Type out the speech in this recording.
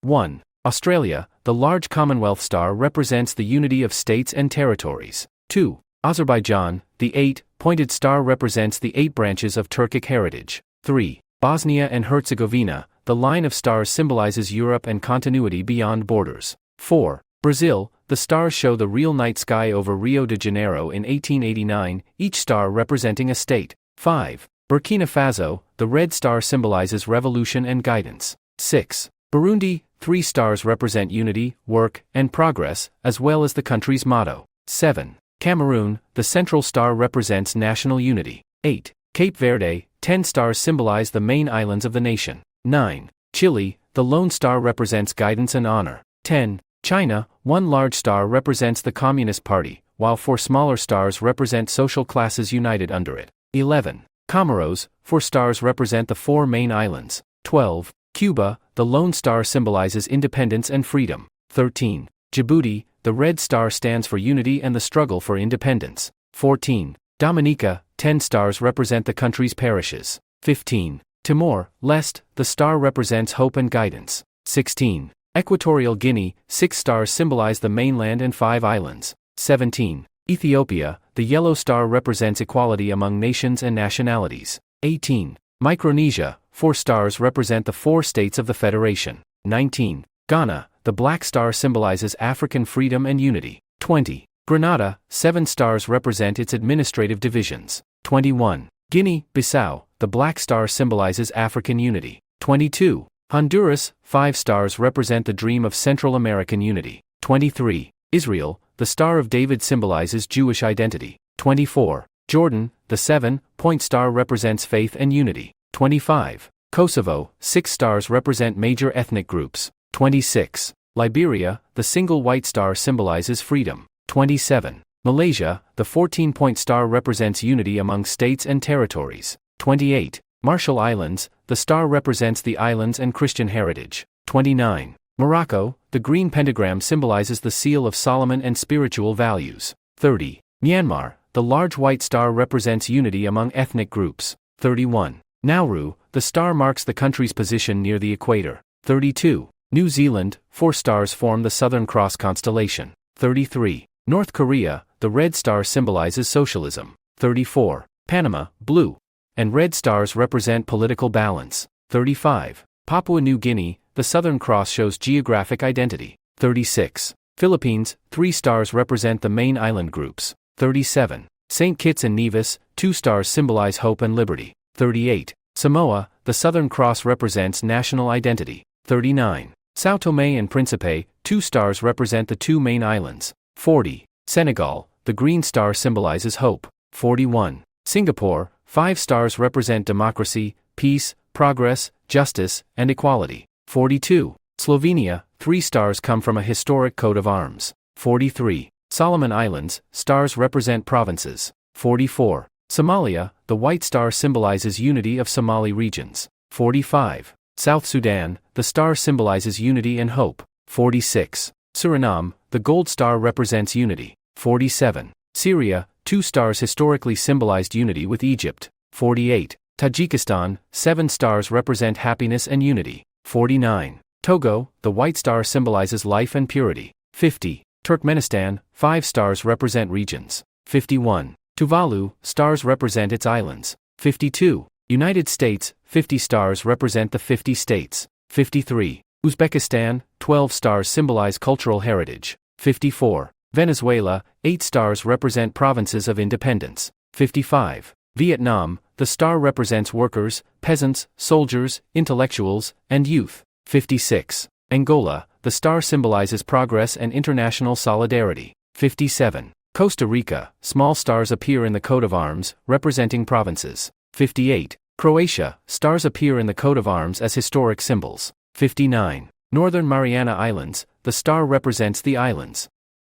1. Australia, the large Commonwealth star represents the unity of states and territories. 2. Azerbaijan, the 8-pointed star represents the 8 branches of Turkic heritage. 3. Bosnia and Herzegovina, the line of stars symbolizes Europe and continuity beyond borders. 4. Brazil, the stars show the real night sky over Rio de Janeiro in 1889, each star representing a state. 5. Burkina Faso, the red star symbolizes revolution and guidance. 6. Burundi, 3 stars represent unity, work, and progress, as well as the country's motto. 7. Cameroon, the central star represents national unity. 8. Cape Verde, 10 stars symbolize the main islands of the nation. 9. Chile, the lone star represents guidance and honor. 10. China, 1 large star represents the Communist Party, while 4 smaller stars represent social classes united under it. 11. Comoros, 4 stars represent the 4 main islands. 12. Cuba, the lone star symbolizes independence and freedom. 13. Djibouti, the red star stands for unity and the struggle for independence. 14. Dominica, 10 stars represent the country's parishes. 15. Timor-Leste, the star represents hope and guidance. 16. Equatorial Guinea, 6 stars symbolize the mainland and 5 islands. 17. Ethiopia, the yellow star represents equality among nations and nationalities. 18. Micronesia, 4 stars represent the 4 states of the Federation. 19. Ghana, the black star symbolizes African freedom and unity. 20. Grenada, 7 stars represent its administrative divisions. 21. Guinea-Bissau, the black star symbolizes African unity. 22. Honduras, 5 stars represent the dream of Central American unity. 23. Israel, the Star of David symbolizes Jewish identity. 24. Jordan, the 7-point star represents faith and unity. 25. Kosovo, 6 stars represent major ethnic groups. 26. Liberia, the single white star symbolizes freedom. 27. Malaysia, the 14-point star represents unity among states and territories. 28. Marshall Islands, the star represents the islands and Christian heritage. 29. Morocco, the green pentagram symbolizes the seal of Solomon and spiritual values. 30. Myanmar, the large white star represents unity among ethnic groups. 31. Nauru, the star marks the country's position near the equator. 32. New Zealand, 4 stars form the Southern Cross constellation. 33. North Korea, the red star symbolizes socialism. 34. Panama, blue and red stars represent political balance. 35. Papua New Guinea, the Southern Cross shows geographic identity. 36. Philippines, 3 stars represent the main island groups. 37. St. Kitts and Nevis, 2 stars symbolize hope and liberty. 38. Samoa, the Southern Cross represents national identity. 39. São Tomé and Príncipe, 2 stars represent the 2 main islands. 40. Senegal, the green star symbolizes hope. 41. Singapore, 5 stars represent democracy, peace, progress, justice, and equality. 42. Slovenia, 3 stars come from a historic coat of arms. 43. Solomon Islands, stars represent provinces. 44. Somalia, the white star symbolizes unity of Somali regions. 45. South Sudan, the star symbolizes unity and hope. 46. Suriname, the gold star represents unity. 47. Syria, 2 stars historically symbolized unity with Egypt. 48. Tajikistan, 7 stars represent happiness and unity. 49. Togo, the white star symbolizes life and purity. 50. Turkmenistan, 5 stars represent regions. 51. Tuvalu, stars represent its islands. 52. United States, 50 stars represent the 50 states. 53. Uzbekistan, 12 stars symbolize cultural heritage. 54. Venezuela, 8 stars represent provinces of independence. 55. Vietnam, the star represents workers, peasants, soldiers, intellectuals, and youth. 56. Angola, the star symbolizes progress and international solidarity. 57. Costa Rica, small stars appear in the coat of arms, representing provinces. 58. Croatia, stars appear in the coat of arms as historic symbols. 59. Northern Mariana Islands, the star represents the islands.